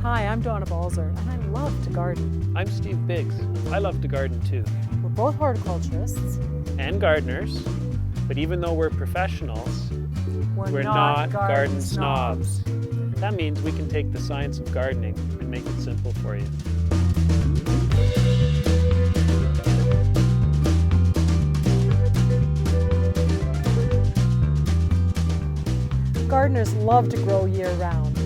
Hi, I'm Donna Balzer, and I love to garden. I'm Steve Biggs. I love to garden too. We're both horticulturists. And gardeners. But even though we're professionals, we're not garden snobs. That means we can take the science of gardening and make it simple for you. Gardeners love to grow year-round.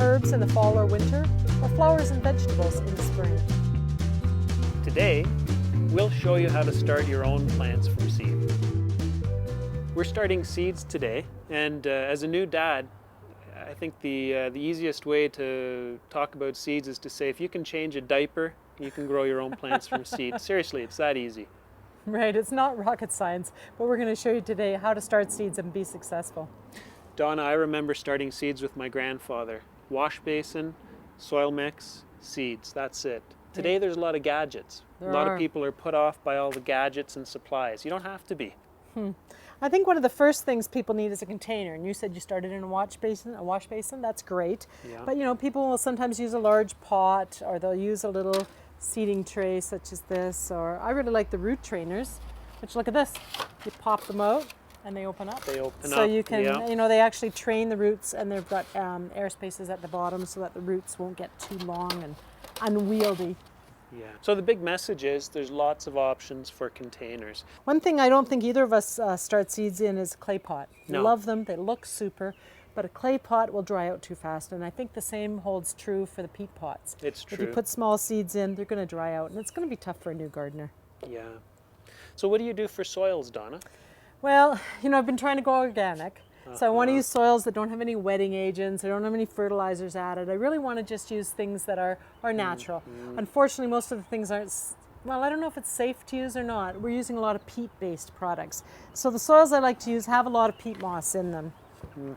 Herbs in the fall or winter, or flowers and vegetables in the spring. Today, we'll show you how to start your own plants from seed. We're starting seeds today, and as a new dad, I think the easiest way to talk about seeds is to say if you can change a diaper, you can grow your own plants from seed. Seriously, it's that easy. Right, it's not rocket science, but we're going to show you today how to start seeds and be successful. Donna, I remember starting seeds with my grandfather. Wash basin, soil mix, seeds, that's it. Today there's a lot of gadgets. A lot of people are put off by all the gadgets and supplies. You don't have to be. I think one of the first things people need is a container, and you said you started in a wash basin, that's great. Yeah. But you know, people will sometimes use a large pot, or they'll use a little seeding tray such as this, or I really like the root trainers, which look at this. You pop them out and they open up. They open up, so you can, yeah. you know, they actually train the roots, and they've got air spaces at the bottom so that the roots won't get too long and unwieldy. Yeah. So the big message is there's lots of options for containers. One thing I don't think either of us start seeds in is a clay pot. No. Love them, they look super, but a clay pot will dry out too fast, and I think the same holds true for the peat pots. It's true. If you put small seeds in, they're going to dry out, and it's going to be tough for a new gardener. Yeah. So what do you do for soils, Donna? Well, you know, I've been trying to go organic. So I want to use soils that don't have any wetting agents, they don't have any fertilizers added. I really want to just use things that are natural. Unfortunately, most of the things aren't, well, I don't know if it's safe to use or not. We're using a lot of peat-based products. So the soils I like to use have a lot of peat moss in them.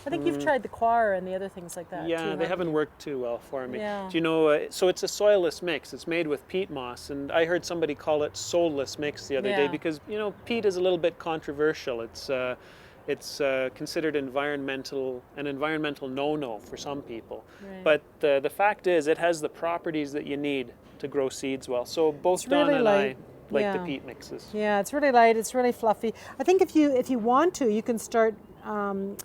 I think you've tried the coir and the other things like that. Yeah, too, they haven't worked too well for me. Yeah. Do you know, so it's a soilless mix. It's made with peat moss, and I heard somebody call it soulless mix the other day because, you know, peat is a little bit controversial. It's considered an environmental no-no for some people. Right. But the fact is it has the properties that you need to grow seeds well. So both It's really Donna and light. I like the peat mixes. Yeah, it's really light, it's really fluffy. I think if you want to, you can start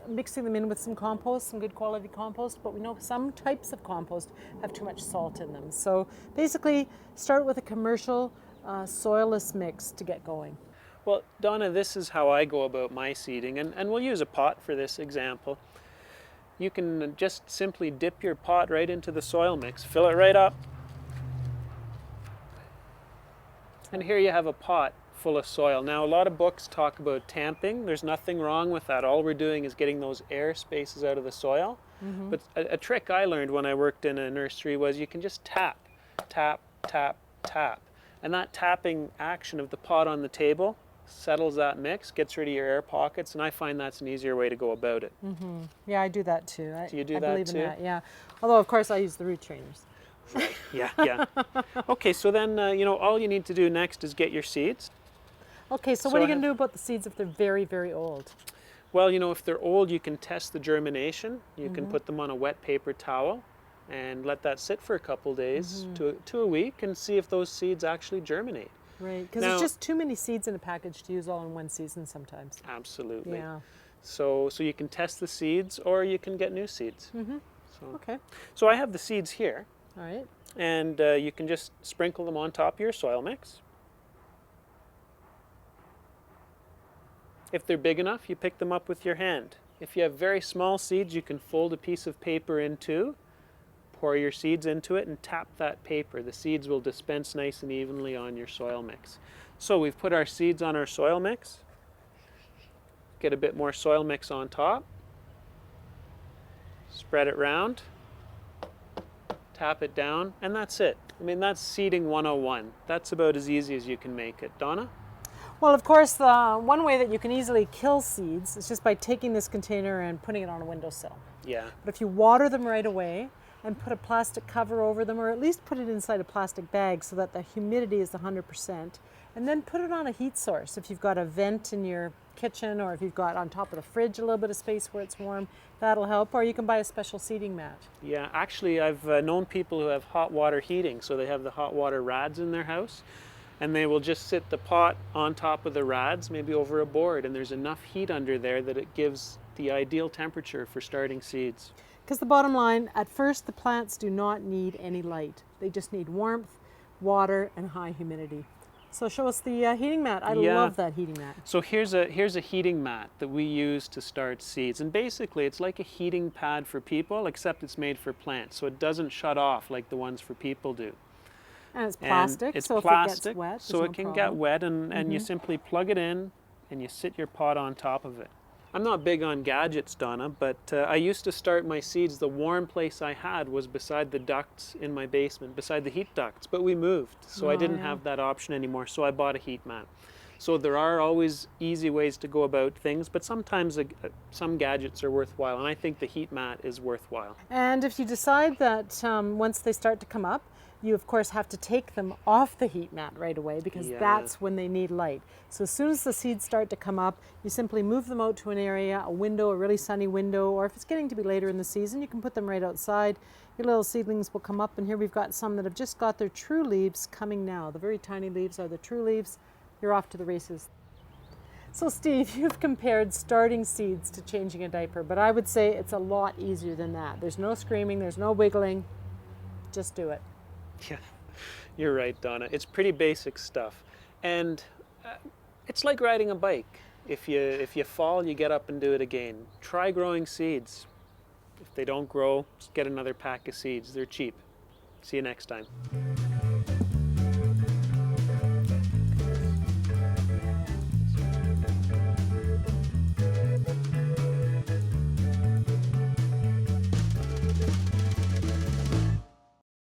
mixing them in with some compost, some good quality compost, but we know some types of compost have too much salt in them. So basically, start with a commercial soilless mix to get going. Well, Donna, this is how I go about my seeding, and we'll use a pot for this example. You can just simply dip your pot right into the soil mix, fill it right up, and here you have a pot full of soil. Now, a lot of books talk about tamping. There's nothing wrong with that. All we're doing is getting those air spaces out of the soil. But a trick I learned when I worked in a nursery was you can just tap, tap, tap, tap. And that tapping action of the pot on the table settles that mix, gets rid of your air pockets, and I find that's an easier way to go about it. Yeah, I do that too. Do you do I that believe too? in that, yeah. Although, of course, I use the root trainers. Right, yeah. Okay, so then, you know, all you need to do next is get your seeds. Okay, so what are you going to do about the seeds if they're very, very old? Well, you know, if they're old, you can test the germination. You can put them on a wet paper towel and let that sit for a couple days to a week and see if those seeds actually germinate. Right, because there's just too many seeds in a package to use all in one season sometimes. Absolutely. Yeah. So you can test the seeds or you can get new seeds. Okay. So I have the seeds here, All right. and you can just sprinkle them on top of your soil mix. If they're big enough, you pick them up with your hand. If you have very small seeds, you can fold a piece of paper in two, pour your seeds into it, and tap that paper. The seeds will dispense nice and evenly on your soil mix. So we've put our seeds on our soil mix. Get a bit more soil mix on top. Spread it round. Tap it down, and that's it. I mean, that's seeding 101. That's about as easy as you can make it. Donna? Well, of course, one way that you can easily kill seeds is just by taking this container and putting it on a windowsill. Yeah. But if you water them right away, and put a plastic cover over them, or at least put it inside a plastic bag so that the humidity is 100%. And then put it on a heat source. If you've got a vent in your kitchen, or if you've got on top of the fridge a little bit of space where it's warm, that'll help. Or you can buy a special seating mat. Yeah, actually I've known people who have hot water heating, so they have the hot water rads in their house, and they will just sit the pot on top of the rads, maybe over a board, and there's enough heat under there that it gives the ideal temperature for starting seeds. Because the bottom line, at first the plants do not need any light. They just need warmth, water, and high humidity. So show us the heating mat. I love that heating mat. So here's a heating mat that we use to start seeds. And basically it's like a heating pad for people, except it's made for plants. So it doesn't shut off like the ones for people do. And it's plastic, and it's so plastic, if it gets wet, so it can get wet, and you simply plug it in and you sit your pot on top of it. I'm not big on gadgets, Donna, but I used to start my seeds. The warm place I had was beside the ducts in my basement, beside the heat ducts, but we moved, so I didn't have that option anymore, so I bought a heat mat. So there are always easy ways to go about things, but sometimes some gadgets are worthwhile, and I think the heat mat is worthwhile. And if you decide that once they start to come up, you of course have to take them off the heat mat right away, because that's when they need light. So as soon as the seeds start to come up, you simply move them out to an area, a window, a really sunny window, or if it's getting to be later in the season, you can put them right outside. Your little seedlings will come up, and here we've got some that have just got their true leaves coming now. The very tiny leaves are the true leaves. You're off to the races. So Steve, you've compared starting seeds to changing a diaper, but I would say it's a lot easier than that. There's no screaming, there's no wiggling, just do it. Yeah, you're right, Donna. It's pretty basic stuff, and it's like riding a bike. If you fall, you get up and do it again. Try growing seeds. If they don't grow, just get another pack of seeds. They're cheap. See you next time.